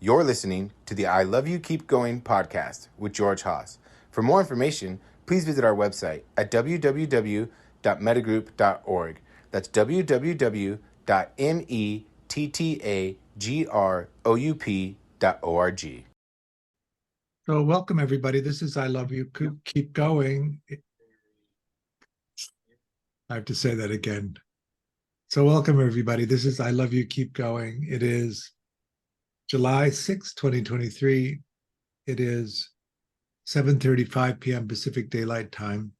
You're listening to the I Love You Keep Going podcast with George Haas. For more information, please visit our website at www.mettagroup.org. That's www.mettagroup.org. So welcome, everybody. This is I Love You Keep Going. I have to say that again. So welcome, everybody. This is I Love You Keep Going. It is July 6, 2023. It is 7:35 p.m. Pacific Daylight Time.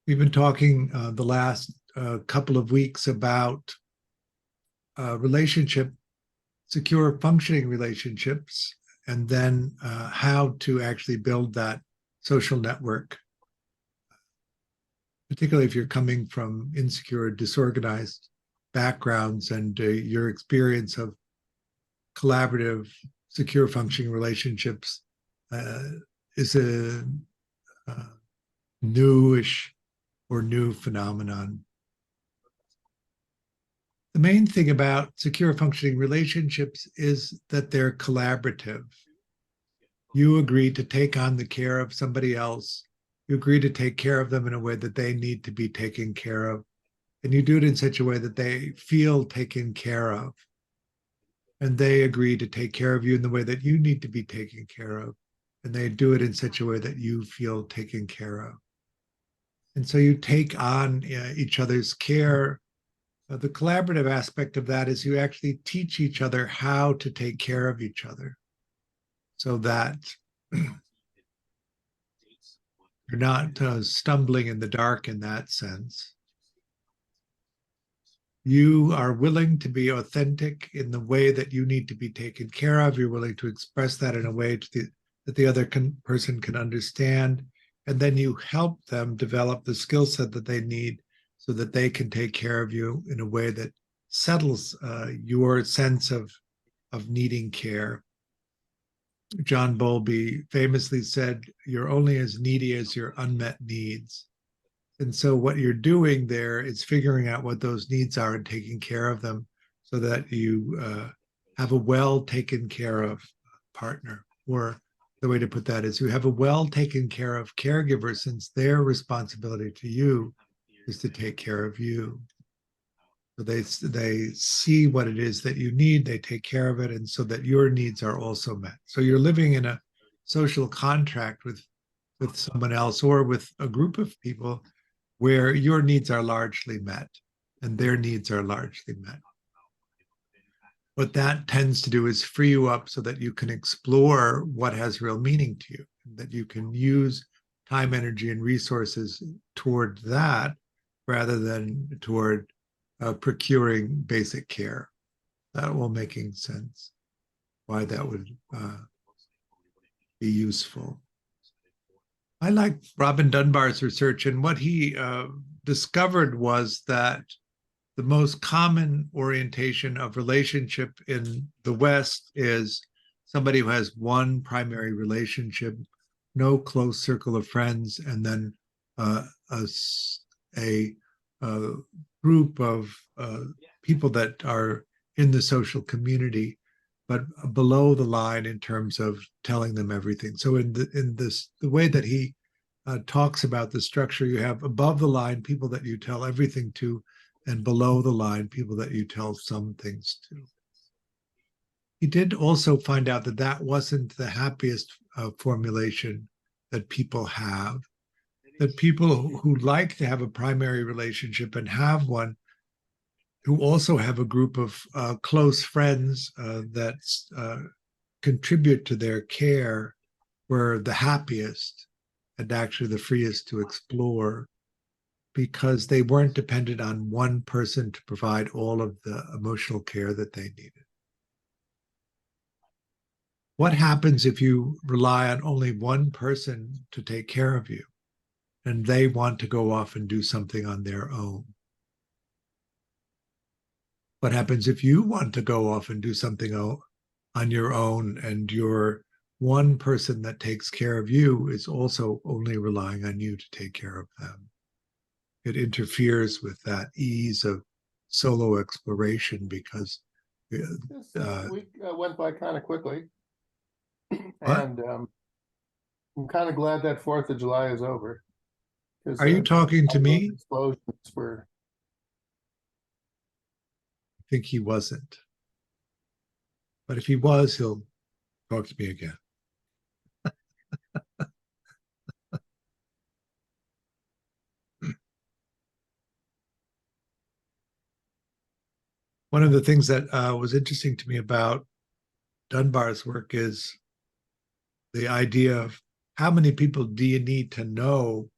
We've been talking the last couple of weeks about secure functioning relationships, and then how to actually build that social network, particularly if you're coming from insecure, disorganized backgrounds, and your experience of collaborative, secure functioning relationships is a newish or new phenomenon. The main thing about secure functioning relationships is that they're collaborative. You agree to take on the care of somebody else. You agree to take care of them in a way that they need to be taken care of. And you do it in such a way that they feel taken care of. And they agree to take care of you in the way that you need to be taken care of. And they do it in such a way that you feel taken care of. And so you take on each other's care. The collaborative aspect of that is you actually teach each other how to take care of each other, so that you're not stumbling in the dark in that sense. You are willing to be authentic in the way that you need to be taken care of. You're willing to express that in a way that the other person can understand. And then you help them develop the skill set that they need so that they can take care of you in a way that settles your sense of needing care. John Bowlby famously said, "You're only as needy as your unmet needs." And so what you're doing there is figuring out what those needs are and taking care of them so that you have a well taken care of partner. Or the way to put that is you have a well taken care of caregiver, since their responsibility to you is to take care of you. So they see what it is that you need, they take care of it, and so that your needs are also met. So you're living in a social contract with someone else or with a group of people where your needs are largely met and their needs are largely met. What that tends to do is free you up so that you can explore what has real meaning to you, that you can use time, energy, and resources toward that rather than toward procuring basic care. That will making sense why that would be useful. I like Robin Dunbar's research, and what he discovered was that the most common orientation of relationship in the West is somebody who has one primary relationship, no close circle of friends, and then a group of people that are in the social community, but below the line in terms of telling them everything. So the way that he talks about the structure, you have above the line people that you tell everything to, and below the line people that you tell some things to. He did also find out that that wasn't the happiest formulation that people have, that people who like to have a primary relationship and have one, who also have a group of close friends that contribute to their care, were the happiest and actually the freest to explore, because they weren't dependent on one person to provide all of the emotional care that they needed. What happens if you rely on only one person to take care of you and they want to go off and do something on their own? What happens if you want to go off and do something on your own and your one person that takes care of you is also only relying on you to take care of them? It interferes with that ease of solo exploration, because This Uh, week went by kind of quickly, what? and I'm kind of glad that 4th of July is over because Are you talking to all those me? explosions were. I think he wasn't. But if he was, he'll talk to me again. One of the things that was interesting to me about Dunbar's work is the idea of how many people do you need to know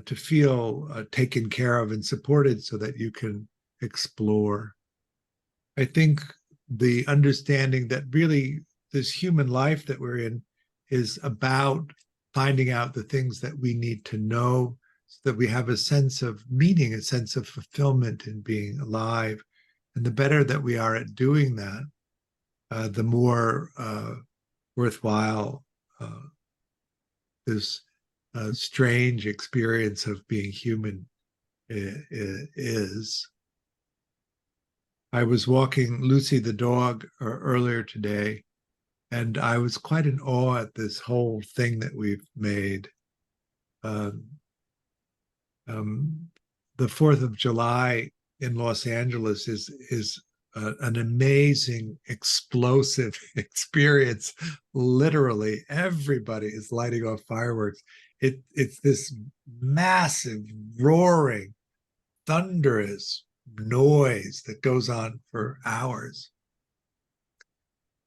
to feel taken care of and supported so that you can explore. I think the understanding that really this human life that we're in is about finding out the things that we need to know so that we have a sense of meaning, a sense of fulfillment in being alive. And the better that we are at doing that, the more worthwhile this strange experience of being human is. I was walking Lucy the dog earlier today, and I was quite in awe at this whole thing that we've made. Um, um, the 4th of July in Los Angeles is an amazing, explosive experience. Literally, everybody is lighting off fireworks. It's this massive, roaring, thunderous noise that goes on for hours.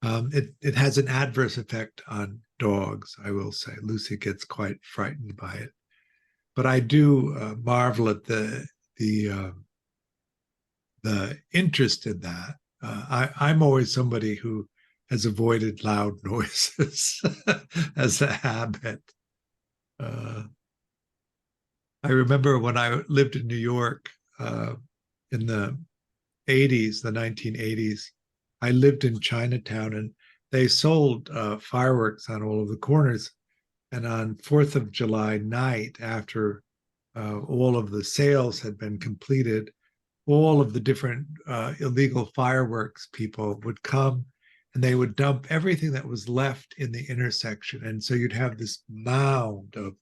It has an adverse effect on dogs, I will say. Lucy gets quite frightened by it, but I do marvel at the interest in that. I'm always somebody who has avoided loud noises as a habit. I remember when I lived in New York in the 80s, the 1980s, I lived in Chinatown and they sold fireworks on all of the corners. And on 4th of July night, after all of the sales had been completed, all of the different illegal fireworks people would come and they would dump everything that was left in the intersection. And so you'd have this mound of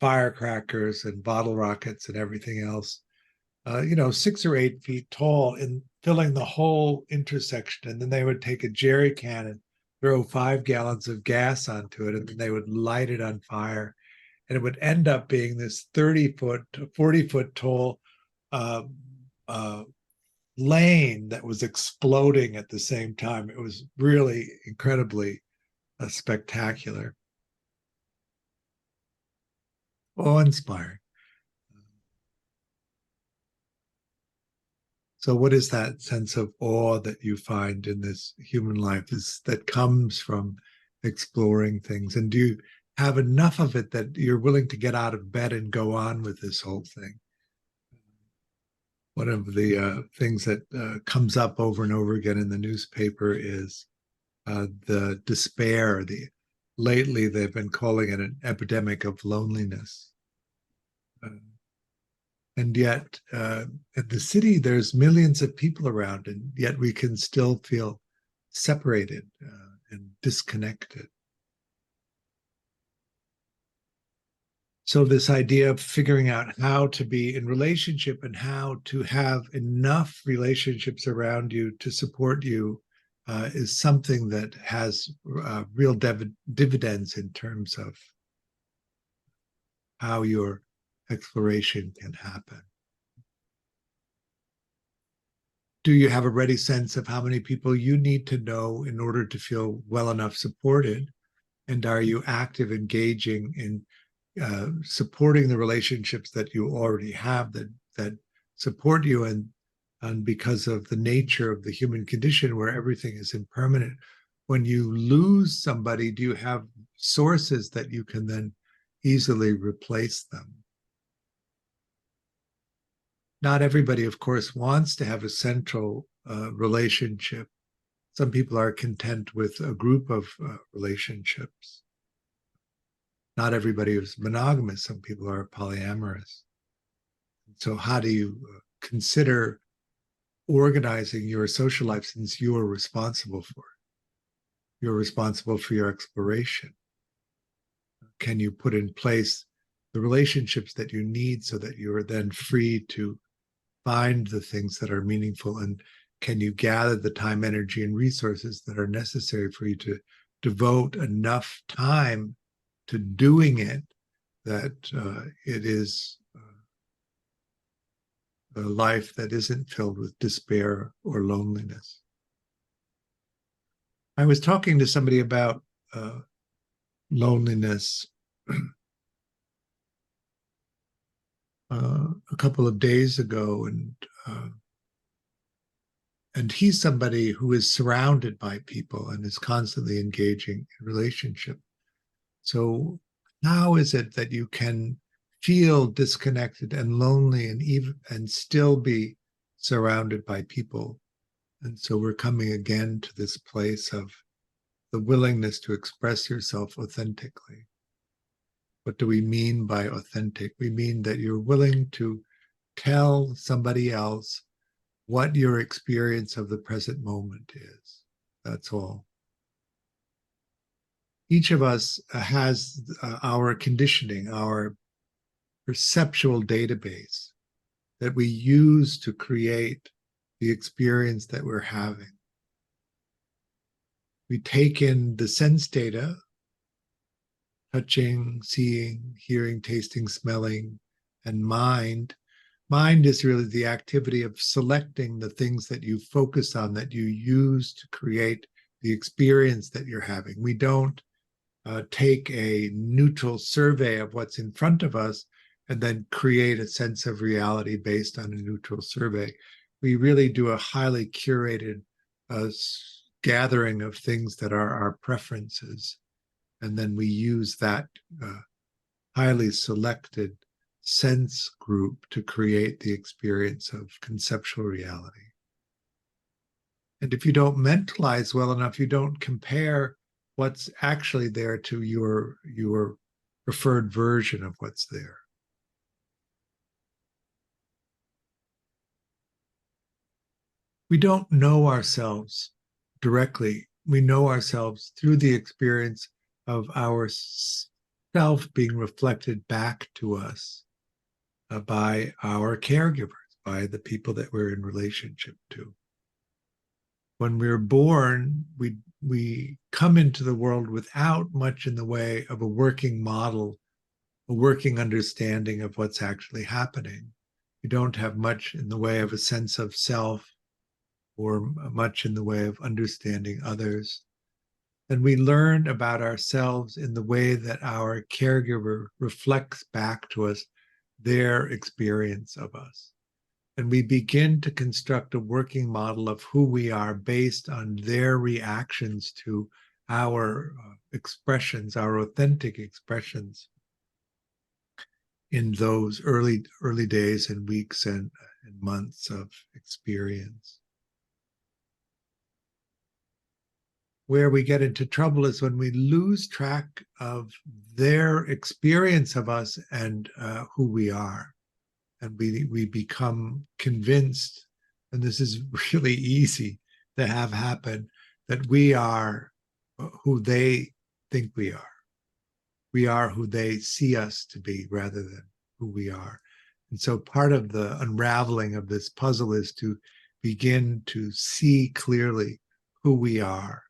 firecrackers and bottle rockets and everything else, 6 or 8 feet tall and filling the whole intersection. And then they would take a jerry can and throw 5 gallons of gas onto it, and then they would light it on fire. And it would end up being this 30-foot, 40-foot tall uh, uh, lane that was exploding at the same time. It was really incredibly spectacular, awe-inspiring. So, what is that sense of awe that you find in this human life that comes from exploring things? And do you have enough of it that you're willing to get out of bed and go on with this whole thing? One of the things that comes up over and over again in the newspaper is the despair. Lately they've been calling it an epidemic of loneliness. And yet in the city there's millions of people around, and yet we can still feel separated and disconnected. So this idea of figuring out how to be in relationship and how to have enough relationships around you to support you is something that has real dividends in terms of how your exploration can happen. Do you have a ready sense of how many people you need to know in order to feel well enough supported? And are you active, engaging in supporting the relationships that you already have that support you, and because of the nature of the human condition where everything is impermanent, when you lose somebody, do you have sources that you can then easily replace them? Not everybody, of course, wants to have a central relationship. Some people are content with a group of relationships. Not everybody is monogamous. Some people are polyamorous. So how do you consider organizing your social life, since you are responsible for it. You're responsible for your exploration. Can you put in place the relationships that you need so that you are then free to find the things that are meaningful? And can you gather the time, energy, and resources that are necessary for you to devote enough time to doing it that it is a life that isn't filled with despair or loneliness? I was talking to somebody about loneliness a couple of days ago, and he's somebody who is surrounded by people and is constantly engaging in relationship. So how is it that you can feel disconnected and lonely and still be surrounded by people? And so we're coming again to this place of the willingness to express yourself authentically. What do we mean by authentic? We mean that you're willing to tell somebody else what your experience of the present moment is. That's all. Each of us has our conditioning, our perceptual database that we use to create the experience that we're having. We take in the sense data, touching, seeing, hearing, tasting, smelling, and mind. Mind is really the activity of selecting the things that you focus on, that you use to create the experience that you're having. We don't take a neutral survey of what's in front of us and then create a sense of reality based on a neutral survey. We really do a highly curated gathering of things that are our preferences. And then we use that highly selected sense group to create the experience of conceptual reality. And if you don't mentalize well enough, you don't compare what's actually there to your preferred version of what's there. We don't know ourselves directly. We know ourselves through the experience of our self being reflected back to us by our caregivers, by the people that we're in relationship to. When we're born, we come into the world without much in the way of a working model, a working understanding of what's actually happening. We don't have much in the way of a sense of self or much in the way of understanding others. And we learn about ourselves in the way that our caregiver reflects back to us their experience of us. And we begin to construct a working model of who we are based on their reactions to our expressions, our authentic expressions in those early days and weeks and months of experience. Where we get into trouble is when we lose track of their experience of us and who we are. And we become convinced, and this is really easy to have happen, that we are who they think we are. We are who they see us to be rather than who we are. And so part of the unraveling of this puzzle is to begin to see clearly who we are,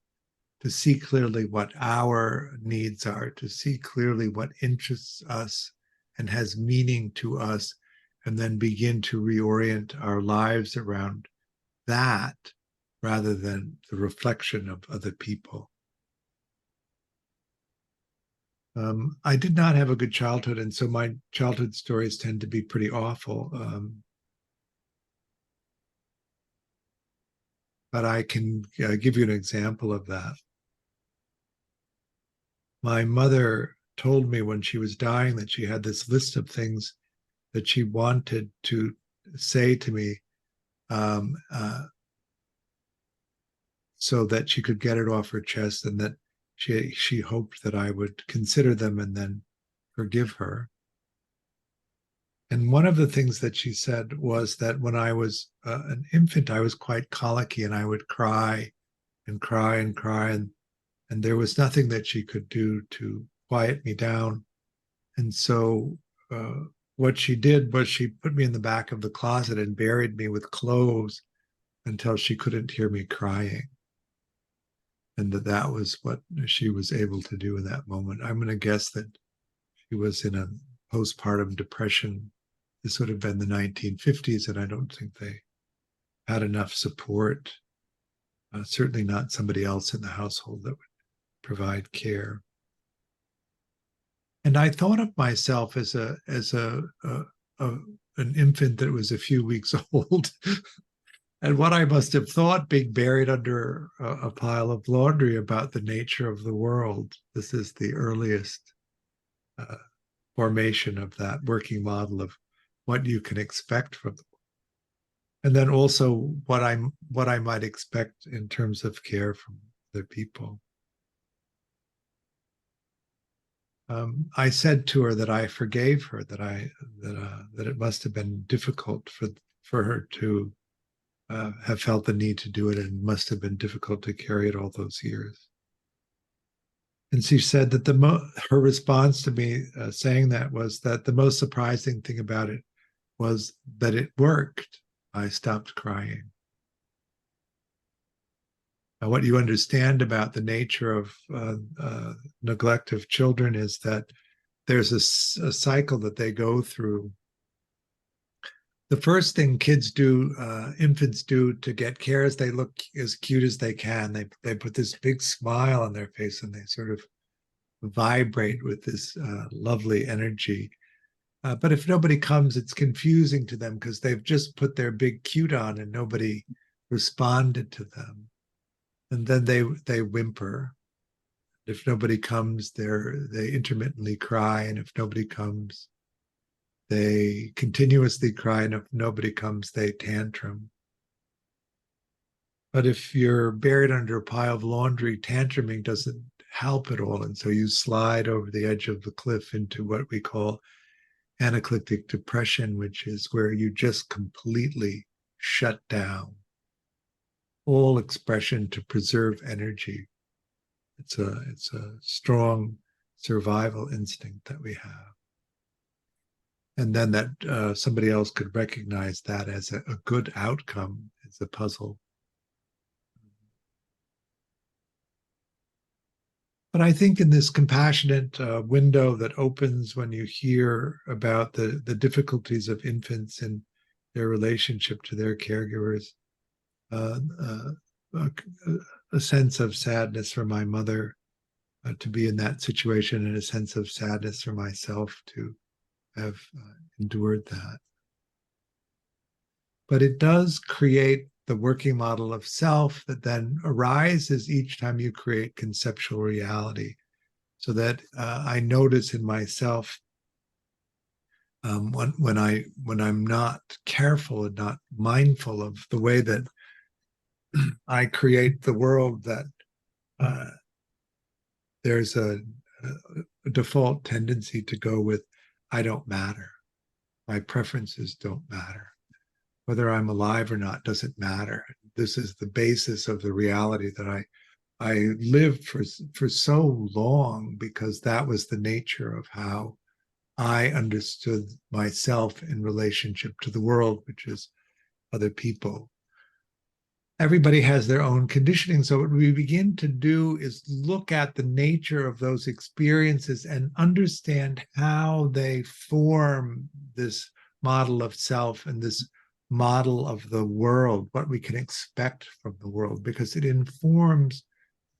to see clearly what our needs are, to see clearly what interests us and has meaning to us, and then begin to reorient our lives around that rather than the reflection of other people. I did not have a good childhood, and so my childhood stories tend to be pretty awful. But I can give you an example of that. My mother told me when she was dying that she had this list of things that she wanted to say to me so that she could get it off her chest, and that she hoped that I would consider them and then forgive her. And one of the things that she said was that when I was an infant, I was quite colicky and I would cry and cry and cry. And there was nothing that she could do to quiet me down. And so what she did was she put me in the back of the closet and buried me with clothes until she couldn't hear me crying. And that was what she was able to do in that moment. I'm going to guess that she was in a postpartum depression. This would have been the 1950s, and I don't think they had enough support. Certainly not somebody else in the household that would provide care. And I thought of myself as an infant that was a few weeks old, and what I must have thought being buried under a pile of laundry about the nature of the world. This is the earliest uh, formation of that working model of what you can expect from the world, and then also what I might expect in terms of care from other people. I said to her that I forgave her, that it must have been difficult for her to have felt the need to do it, and must have been difficult to carry it all those years. And she said that her response to me saying that was that the most surprising thing about it was that it worked. I stopped crying. Now, what you understand about the nature of neglect of children is that there's a cycle that they go through. The first thing kids do, infants do to get care is they look as cute as they can. They put this big smile on their face and they sort of vibrate with this lovely energy. But if nobody comes, it's confusing to them because they've just put their big cute on and nobody responded to them. And then they whimper. If nobody comes, they intermittently cry, and if nobody comes, they continuously cry, and if nobody comes, they tantrum. But if you're buried under a pile of laundry, tantruming doesn't help at all, and so you slide over the edge of the cliff into what we call anaclytic depression, which is where you just completely shut down all expression to preserve energy. It's a strong survival instinct that we have. And then that somebody else could recognize that as a good outcome is a puzzle. But I think in this compassionate window that opens when you hear about the difficulties of infants and their relationship to their caregivers, uh, uh, a sense of sadness for my mother to be in that situation, and a sense of sadness for myself to have endured that. But it does create the working model of self that then arises each time you create conceptual reality. So that I notice in myself when I'm not careful and not mindful of the way that I create the world, that there's a default tendency to go with, I don't matter. My preferences don't matter. Whether I'm alive or not doesn't matter. This is the basis of the reality that I lived for so long, because that was the nature of how I understood myself in relationship to the world, which is other people. Everybody has their own conditioning. So what we begin to do is look at the nature of those experiences and understand how they form this model of self and this model of the world, what we can expect from the world, because it informs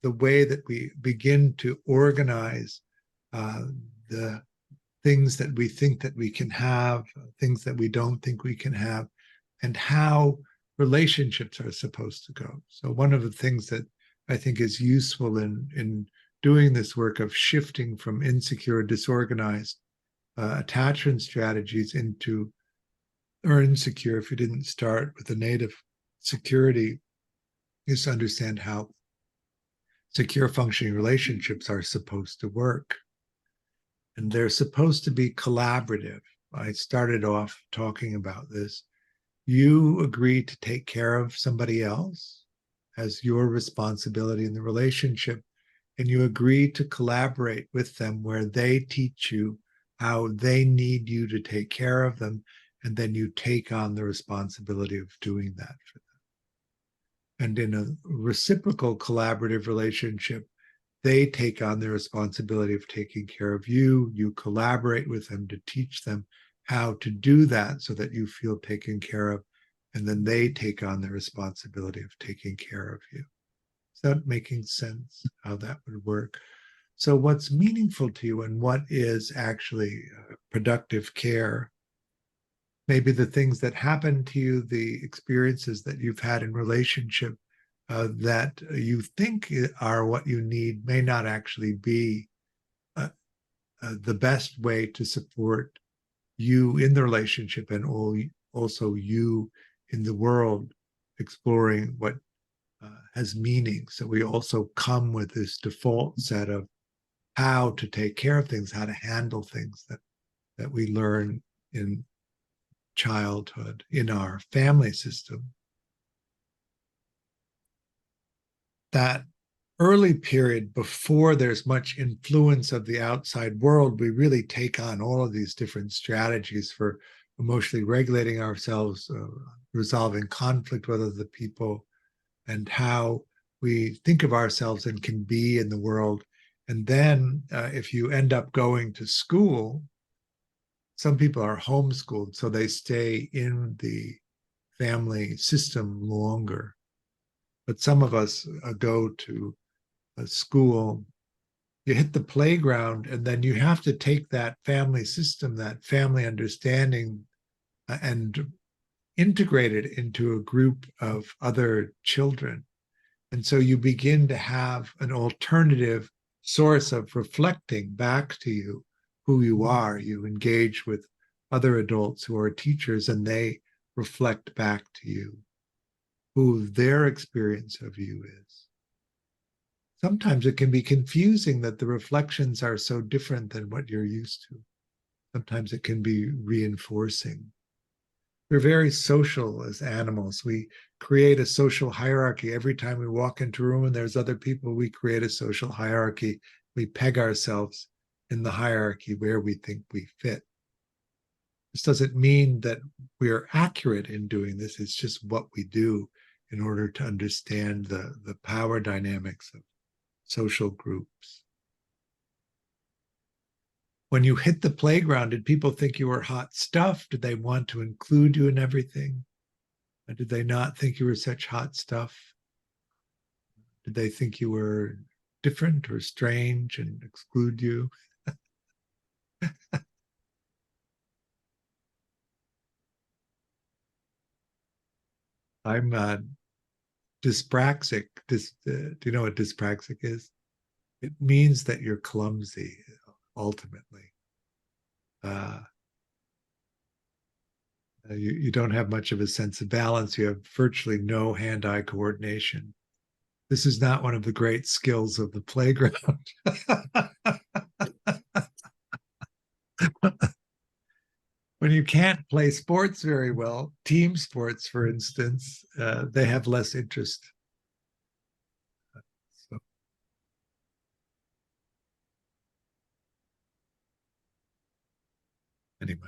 the way that we begin to organize the things that we think that we can have, things that we don't think we can have, and how relationships are supposed to go. So one of the things that I think is useful in doing this work of shifting from insecure, disorganized attachment strategies into, or insecure if you didn't start with a native security, is to understand how secure functioning relationships are supposed to work. And they're supposed to be collaborative. I started off talking about this, you agree to take care of somebody else as your responsibility in the relationship, and you agree to collaborate with them where they teach you how they need you to take care of them, and then you take on the responsibility of doing that for them. And in a reciprocal collaborative relationship, they take on the responsibility of taking care of you. You collaborate with them to teach them how to do that so that you feel taken care of. And then they take on the responsibility of taking care of you. Is that making sense how that would work? So, what's meaningful to you and what is actually productive care? Maybe the things that happen to you, the experiences that you've had in relationship that you think are what you need may not actually be the best way to support you in the relationship and also you in the world exploring what has meaning. So we also come with this default set of how to take care of things, how to handle things that we learn in childhood, in our family system. That early period before there's much influence of the outside world, we really take on all of these different strategies for emotionally regulating ourselves, resolving conflict with other people, and how we think of ourselves and can be in the world. And then if you end up going to school, some people are homeschooled, so they stay in the family system longer. But some of us go to a school, you hit the playground, and then you have to take that family system, that family understanding, and integrate it into a group of other children. And so you begin to have an alternative source of reflecting back to you who you are. You engage with other adults who are teachers, and they reflect back to you who their experience of you is. Sometimes it can be confusing that the reflections are so different than what you're used to. Sometimes it can be reinforcing. We're very social as animals. We create a social hierarchy. Every time we walk into a room and there's other people, we create a social hierarchy. We peg ourselves in the hierarchy where we think we fit. This doesn't mean that we're accurate in doing this. It's just what we do in order to understand the power dynamics of social groups. When you hit the playground, did people think you were hot stuff? Did they want to include you in everything? Or did they not think you were such hot stuff? Did they think you were different or strange and exclude you? I'm dyspraxic. Do you know what dyspraxic is? It means that you're clumsy, ultimately. You don't have much of a sense of balance. You have virtually no hand-eye coordination. This is not one of the great skills of the playground. When you can't play sports very well, team sports, for instance, they have less interest. So, anyway,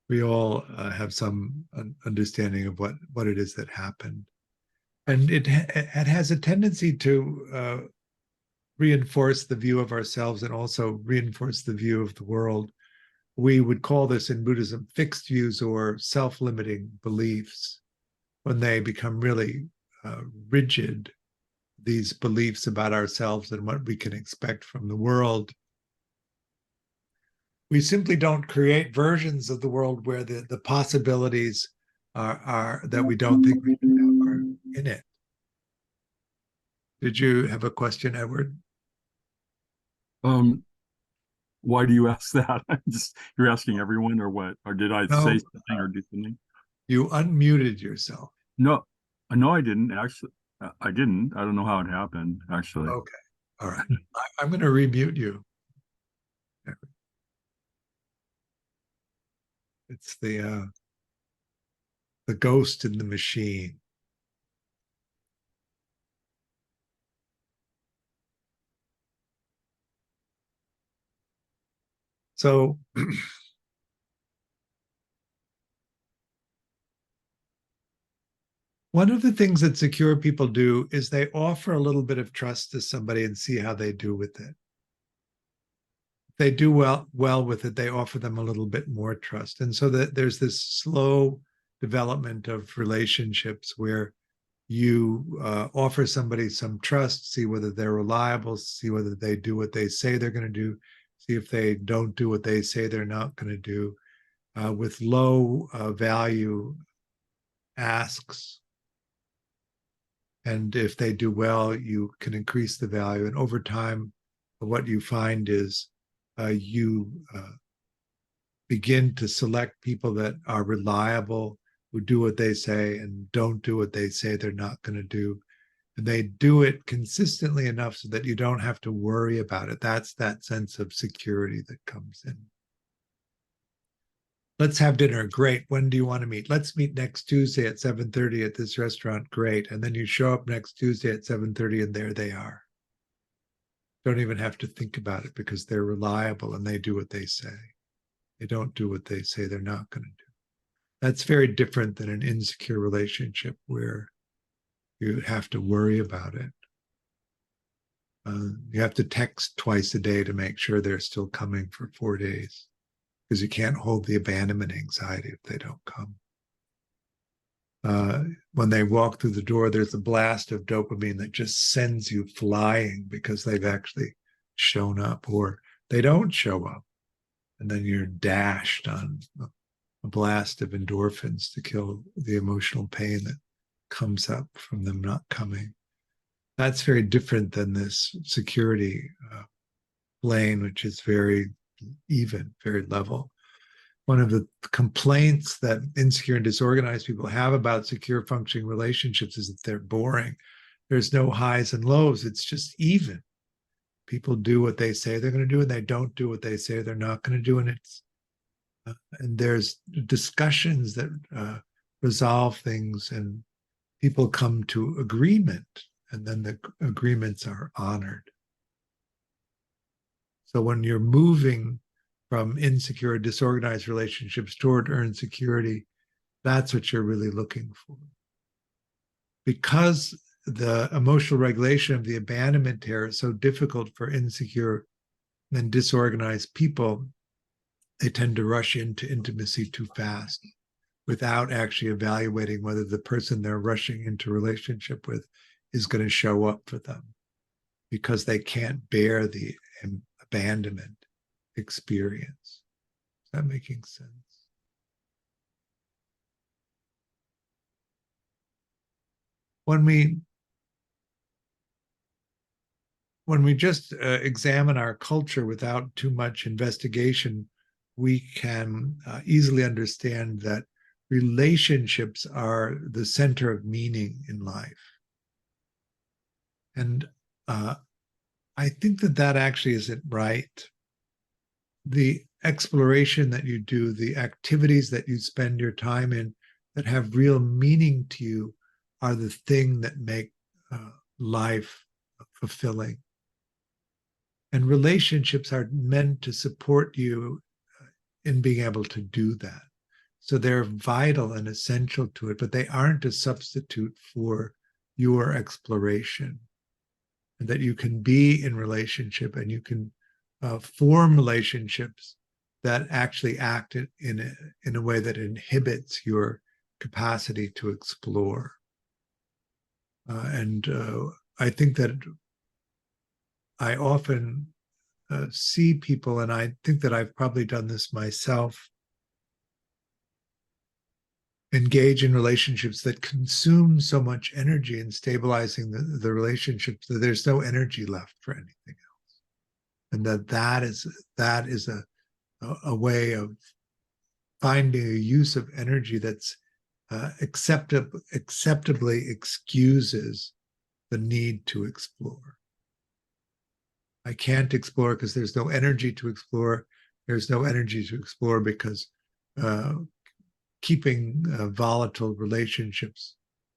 we all have some understanding of what it is that happened. And it has a tendency to reinforce the view of ourselves and also reinforce the view of the world. We would call this in Buddhism fixed views or self-limiting beliefs. When they become really rigid, these beliefs about ourselves and what we can expect from the world, we simply don't create versions of the world where the possibilities are that we don't think we should have are in it. Did you have a question, Edward? Why do you ask that? Just you're asking everyone or what? Or did I No, say something or do something? you unmuted yourself. No, no, I didn't actually. I didn't. I don't know how it happened, actually. Okay. All right. I'm going to remute you. It's the ghost in the machine. So one of the things that secure people do is they offer a little bit of trust to somebody and see how they do with it. If they do well with it, they offer them a little bit more trust. And so that there's this slow development of relationships where you offer somebody some trust, see whether they're reliable, see whether they do what they say they're going to do, see if they don't do what they say they're not going to do, with low value asks. And if they do well, you can increase the value. And over time, what you find is you begin to select people that are reliable, who do what they say and don't do what they say they're not going to do. And they do it consistently enough so that you don't have to worry about it. That's that sense of security that comes in. Let's have dinner. Great. When do you want to meet? Let's meet next Tuesday at 7:30 at this restaurant. Great. And then you show up next Tuesday at 7:30 and there they are. Don't even have to think about it because they're reliable and they do what they say. They don't do what they say they're not going to do. That's very different than an insecure relationship where you have to worry about it. You have to text twice a day to make sure they're still coming for 4 days, because you can't hold the abandonment anxiety if they don't come. When they walk through the door, there's a blast of dopamine that just sends you flying because they've actually shown up, or they don't show up. And then you're dashed on a blast of endorphins to kill the emotional pain that comes up from them not coming. That's very different than this security plane, which is very even, very level. One of the complaints that insecure and disorganized people have about secure functioning relationships is that they're boring. There's no highs and lows. It's just even. People do what they say they're going to do, and they don't do what they say they're not going to do. And and there's discussions that resolve things, and people come to agreement, and then the agreements are honored. So when you're moving from insecure, disorganized relationships toward earned security, that's what you're really looking for. Because the emotional regulation of the abandonment terror is so difficult for insecure and disorganized people, they tend to rush into intimacy too fast without actually evaluating whether the person they're rushing into relationship with is going to show up for them, because they can't bear the abandonment experience. Is that making sense? When we just examine our culture without too much investigation, we can easily understand that relationships are the center of meaning in life. And I think that actually isn't right. The exploration that you do, the activities that you spend your time in that have real meaning to you are the thing that make life fulfilling. And relationships are meant to support you in being able to do that. So they're vital and essential to it, but they aren't a substitute for your exploration. And that you can be in relationship and you can form relationships that actually act in a way that inhibits your capacity to explore. And I think that I often see people, and I think that I've probably done this myself, engage in relationships that consume so much energy in stabilizing the relationships that there's no energy left for anything else. And that is a way of finding a use of energy that's acceptably excuses the need to explore. I can't explore because there's no energy to explore. There's no energy to explore because keeping volatile relationships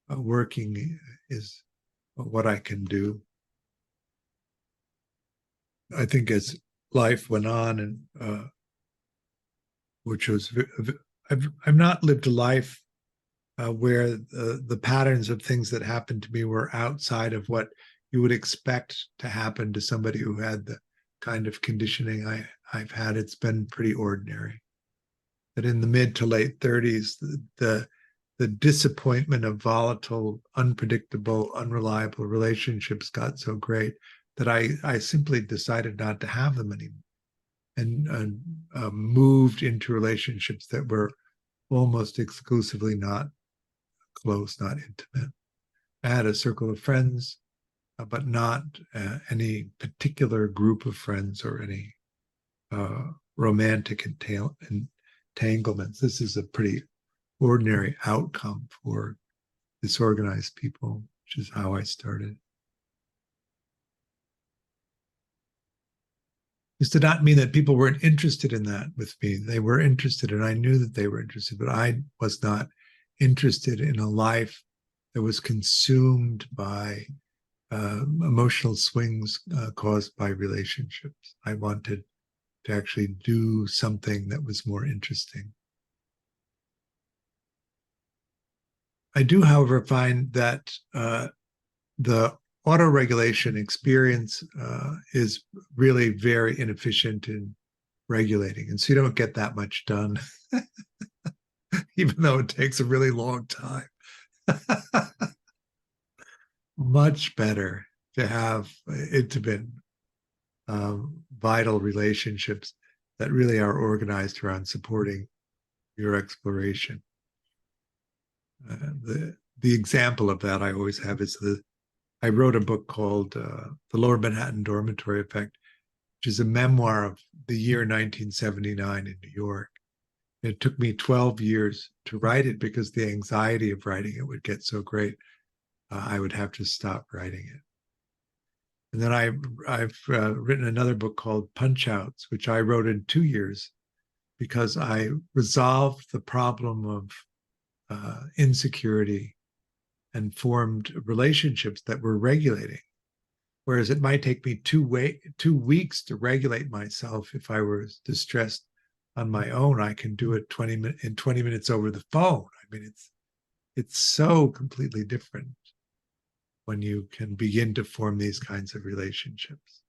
working is what I can do. I think as life went on, and which was, I've not lived a life where the patterns of things that happened to me were outside of what you would expect to happen to somebody who had the kind of conditioning I've had. It's been pretty ordinary. That in the mid to late 30s, the disappointment of volatile, unpredictable, unreliable relationships got so great that I simply decided not to have them anymore, and moved into relationships that were almost exclusively not close, not intimate. I had a circle of friends, but not any particular group of friends or any romantic entanglements. This is a pretty ordinary outcome for disorganized people, which is how I started. This did not mean that people weren't interested in that with me. They were interested, and I knew that they were interested, but I was not interested in a life that was consumed by emotional swings caused by relationships. I wanted to actually do something that was more interesting. I do, however, find that the autoregulation experience is really very inefficient in regulating. And so you don't get that much done, even though it takes a really long time. Much better to have intimate, vital relationships that really are organized around supporting your exploration. The example of that I always have is I wrote a book called The Lower Manhattan Dormitory Effect, which is a memoir of the year 1979 in New York. It took me 12 years to write it because the anxiety of writing it would get so great, I would have to stop writing it. And then I've written another book called Punch Outs, which I wrote in 2 years because I resolved the problem of insecurity and formed relationships that were regulating. Whereas it might take me 2 weeks to regulate myself if I were distressed on my own. I can do it in 20 minutes over the phone. I mean, it's so completely different when you can begin to form these kinds of relationships.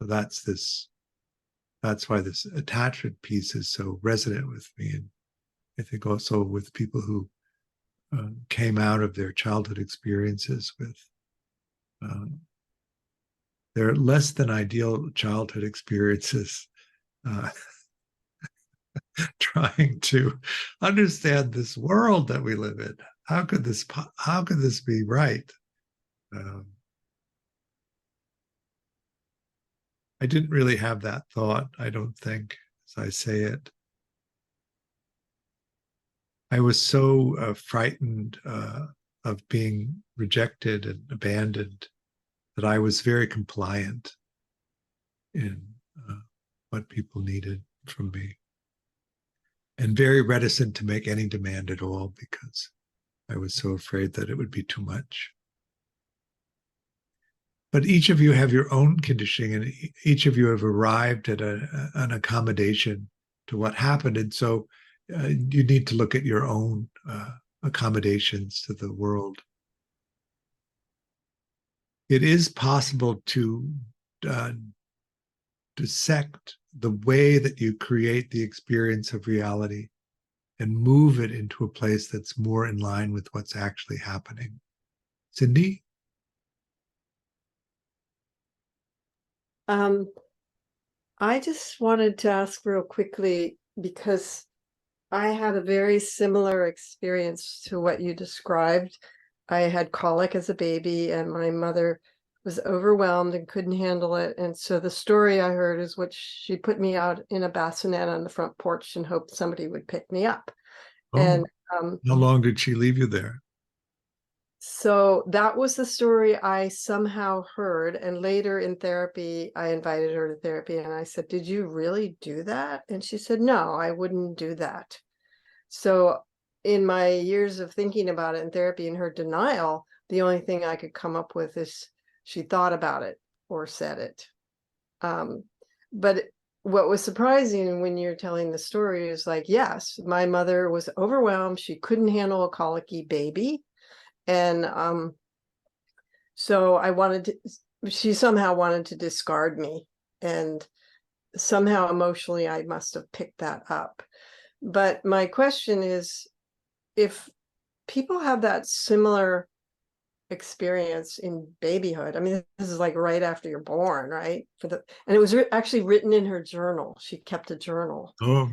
So that's why this attachment piece is so resonant with me, and I think also with people who came out of their childhood experiences with their less than ideal childhood experiences, trying to understand this world that we live in. How could this be right? I didn't really have that thought, I don't think, as I say it. I was so frightened of being rejected and abandoned that I was very compliant in what people needed from me, and very reticent to make any demand at all because I was so afraid that it would be too much. But each of you have your own conditioning, and each of you have arrived at an accommodation to what happened. And so you need to look at your own accommodations to the world. It is possible to dissect the way that you create the experience of reality and move it into a place that's more in line with what's actually happening. Cindy? I just wanted to ask real quickly, because I had a very similar experience to what you described. I had colic as a baby, and my mother was overwhelmed and couldn't handle it. And so the story I heard is what she put me out in a bassinet on the front porch and hoped somebody would pick me up. Oh, And how long did she leave you there? So that was the story I somehow heard. And later in therapy, I invited her to therapy and I said, "Did you really do that?" And she said, "No, I wouldn't do that." So in my years of thinking about it in therapy, in her denial, the only thing I could come up with is she thought about it or said it. But what was surprising when you're telling the story is like, yes, my mother was overwhelmed. She couldn't handle a colicky baby. And so she somehow wanted to discard me. And somehow emotionally, I must have picked that up. But my question is, if people have that similar experience in babyhood, I mean, this is like right after you're born, right? And it was actually written in her journal. She kept a journal, Oh,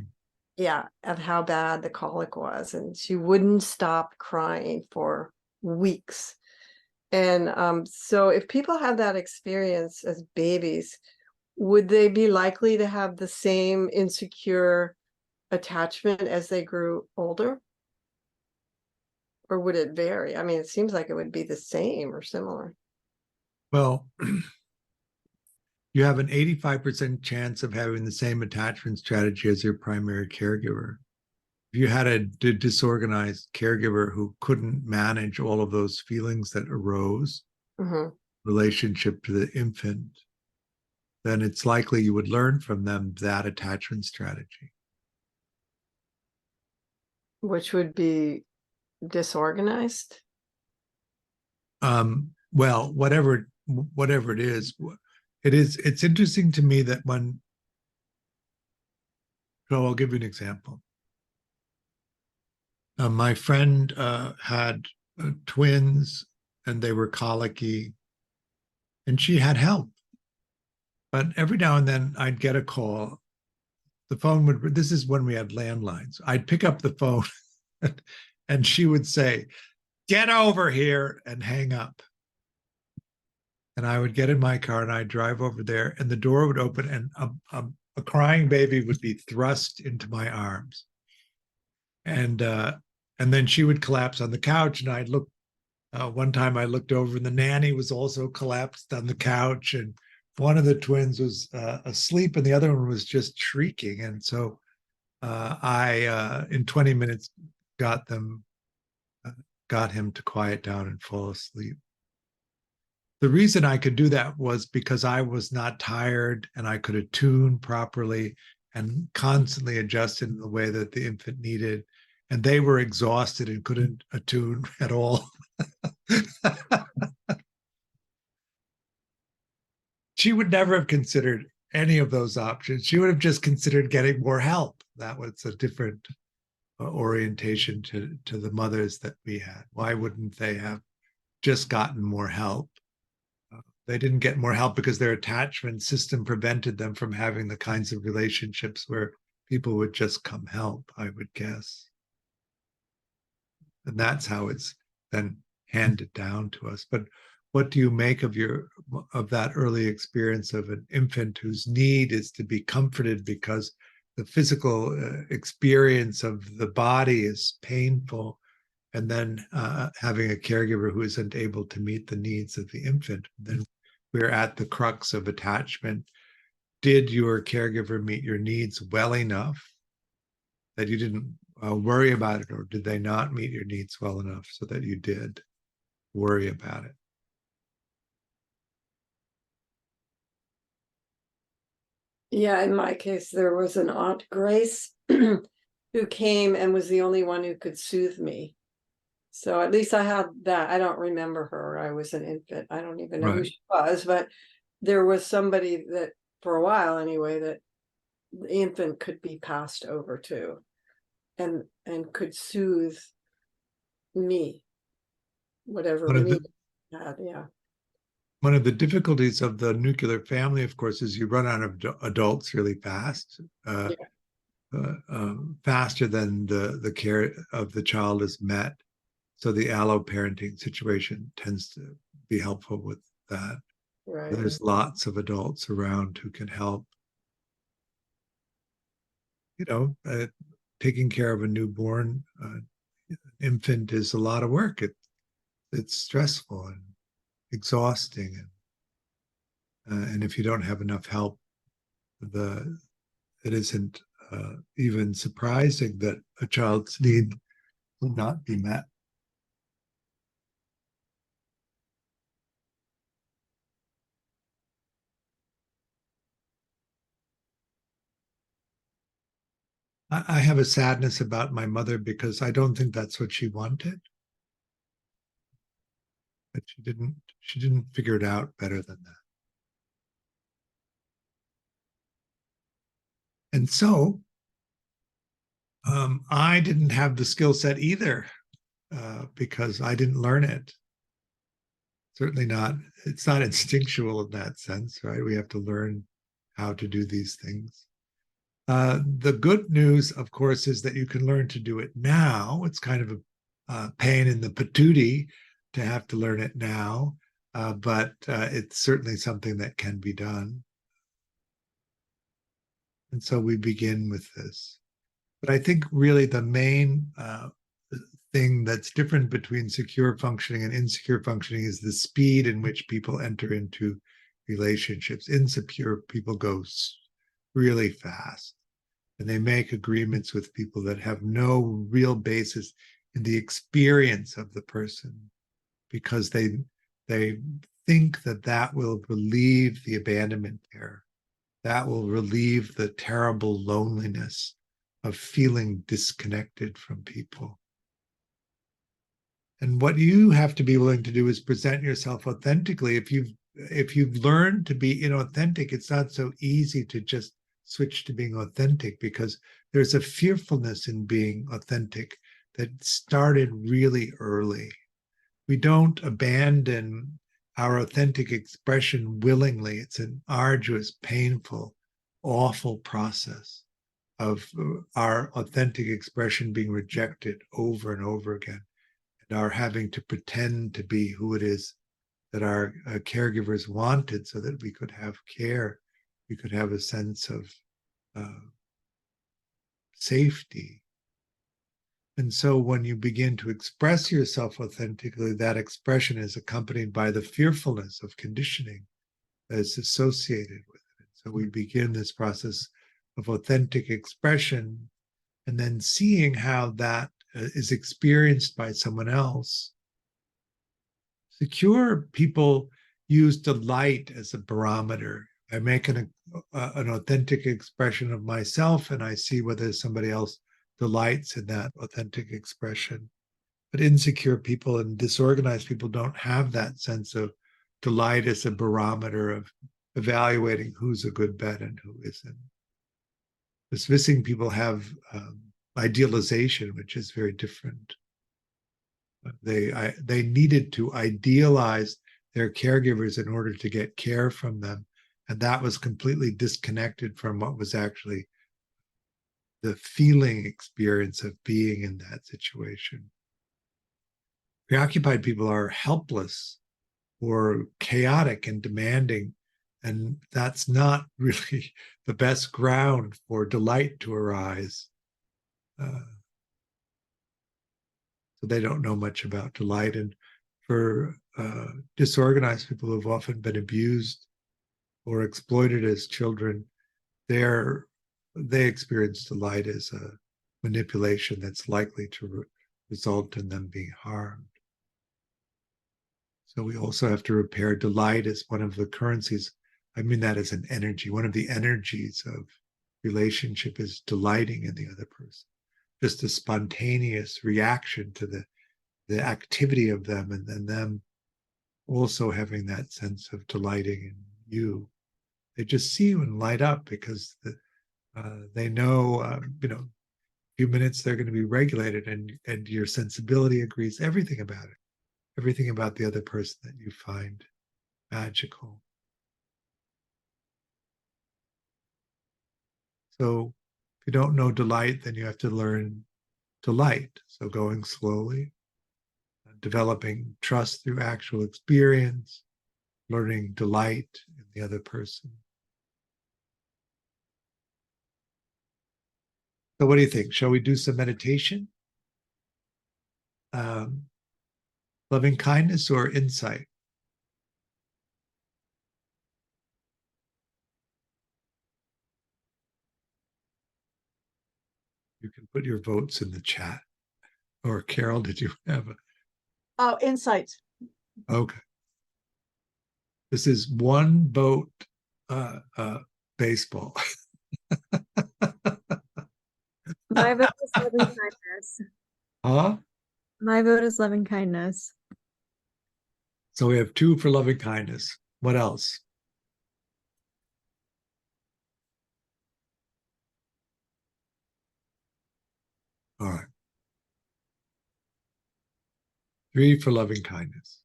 yeah, of how bad the colic was, and she wouldn't stop crying for weeks. And so if people have that experience as babies, would they be likely to have the same insecure attachment as they grew older? Or would it vary? I mean, it seems like it would be the same or similar. well, you have an 85% chance of having the same attachment strategy as your primary caregiver. If you had a disorganized caregiver who couldn't manage all of those feelings that arose, Mhm. relationship to the infant, then it's likely you would learn from them that attachment strategy. Which would be disorganized. Well, whatever it is, it's interesting to me that so I'll give you an example. My friend had twins and they were colicky, and she had help. But every now and then I'd get a call. The phone would, this is when we had landlines. I'd pick up the phone and she would say, "Get over here," and hang up. And I would get in my car and I'd drive over there, and the door would open and a crying baby would be thrust into my arms. And then she would collapse on the couch, and I'd look. One time I looked over, and the nanny was also collapsed on the couch, and one of the twins was asleep, and the other one was just shrieking. And so I, in 20 minutes, got them, got him to quiet down and fall asleep. The reason I could do that was because I was not tired and I could attune properly and constantly adjusted in the way that the infant needed. And they were exhausted and couldn't attune at all. She would never have considered any of those options. She would have just considered getting more help. That was a different orientation to the mothers that we had. Why wouldn't they have just gotten more help? They didn't get more help because their attachment system prevented them from having the kinds of relationships where people would just come help, I would guess. And that's how it's then handed down to us. But what do you make of that early experience of an infant whose need is to be comforted because the physical experience of the body is painful, and then having a caregiver who isn't able to meet the needs of the infant? Then we're at the crux of attachment. Did your caregiver meet your needs well enough that you didn't worry about it, or did they not meet your needs well enough so that you did worry about it? Yeah, in my case, there was an Aunt Grace who came and was the only one who could soothe me. So at least I had that. I don't remember her. I was an infant. I don't even know who Right. she was, but there was somebody that, for a while anyway, that the infant could be passed over to and could soothe me, whatever One of me the had. Yeah. one of the difficulties of the nuclear family, of course, is you run out of adults really fast, Yeah. faster than the care of the child is met. So the allo parenting situation tends to be helpful with that. Right. There's lots of adults around who can help. Taking care of a newborn infant is a lot of work. it's stressful and exhausting, and if you don't have enough help, it isn't even surprising that a child's need will not be met. I have a sadness about my mother because I don't think that's what she wanted. But she didn't figure it out better than that. And so I didn't have the skill set either because I didn't learn it. Certainly not, it's not instinctual in that sense, right? We have to learn how to do these things. The good news, of course, is that you can learn to do it now. It's kind of a pain in the patootie to have to learn it now, but it's certainly something that can be done. And so we begin with this. But I think really the main thing that's different between secure functioning and insecure functioning is the speed in which people enter into relationships. Insecure people go really fast, and they make agreements with people that have no real basis in the experience of the person, because they think that that will relieve the abandonment there, that will relieve the terrible loneliness of feeling disconnected from people. And what you have to be willing to do is present yourself authentically. If you've learned to be inauthentic, it's not so easy to just switch to being authentic, because there's a fearfulness in being authentic that started really early. We don't abandon our authentic expression willingly. It's an arduous, painful, awful process of our authentic expression being rejected over and over again, and our having to pretend to be who it is that our caregivers wanted so that we could have care, we could have a sense of safety. And so when you begin to express yourself authentically, that expression is accompanied by the fearfulness of conditioning that is associated with it. So we begin this process of authentic expression, and then seeing how that is experienced by someone else. Secure people use delight as a barometer. I make an authentic expression of myself, and I see whether somebody else delights in that authentic expression. But insecure people and disorganized people don't have that sense of delight as a barometer of evaluating who's a good bet and who isn't. Dismissing people have idealization, which is very different. They needed to idealize their caregivers in order to get care from them, and that was completely disconnected from what was actually the feeling experience of being in that situation. Preoccupied people are helpless or chaotic and demanding, and that's not really the best ground for delight to arise. So they don't know much about delight. And for disorganized people who have often been abused or exploited as children, they experience delight as a manipulation that's likely to result in them being harmed. So we also have to repair delight as one of the currencies. I mean that as an energy. One of the energies of relationship is delighting in the other person. Just a spontaneous reaction to the activity of them, and then them also having that sense of delighting in you. They just see you and light up because they know, a few minutes they're going to be regulated, and your sensibility agrees everything about it, everything about the other person that you find magical. So if you don't know delight, then you have to learn delight. So going slowly, developing trust through actual experience, learning delight in the other person. So what do you think? Shall we do some meditation? Loving kindness or insight? You can put your votes in the chat. Or Carol, did you have a? Oh, insight. Okay. This is one vote baseball. My vote is loving kindness. Huh? My vote is loving kindness. So we have 2 for loving kindness. What else? All right. 3 for loving kindness.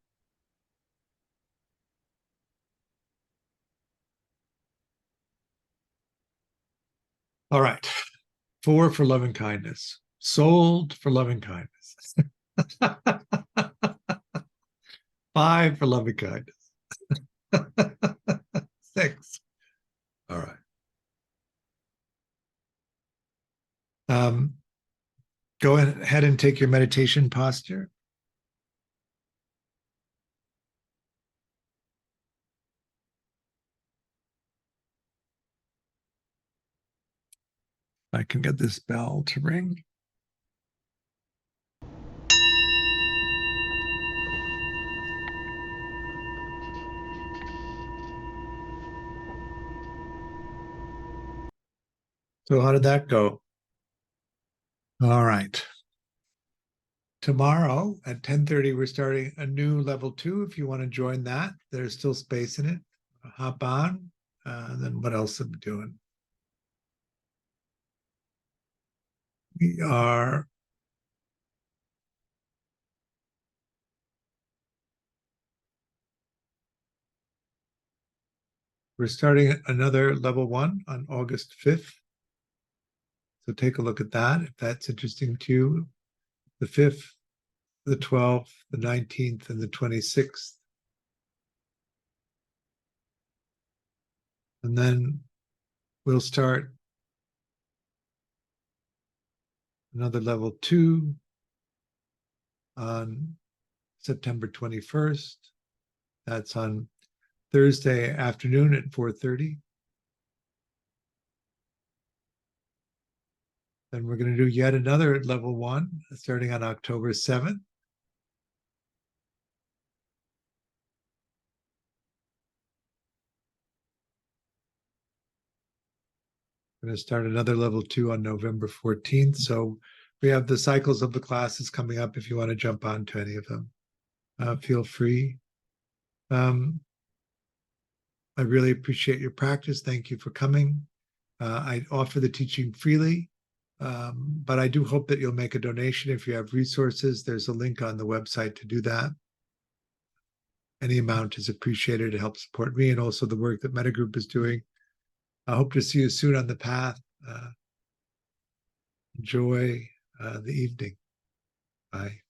All right. 4 for loving kindness. Sold for loving kindness. 5 for loving kindness. 6. All right. Go ahead and take your meditation posture. I can get this bell to ring. So how did that go? All right. Tomorrow at 10:30, we're starting a new level 2. If you want to join that, there's still space in it. Hop on. Then what else am I doing? We're starting another level 1 on August 5th. So take a look at that if that's interesting to you. The 5th, the 12th, the 19th, and the 26th. And then we'll start another level 2 on September 21st. That's on Thursday afternoon at 4:30. Then we're going to do yet another level 1 starting on October 7th. We're going to start another level 2 on November 14th. So we have the cycles of the classes coming up. If you want to jump on to any of them, feel free. I really appreciate your practice. Thank you for coming. I offer the teaching freely, but I do hope that you'll make a donation if you have resources. There's a link on the website to do that. Any amount is appreciated to help support me and also the work that Mettagroup is doing. I hope to see you soon on the path. Enjoy the evening. Bye.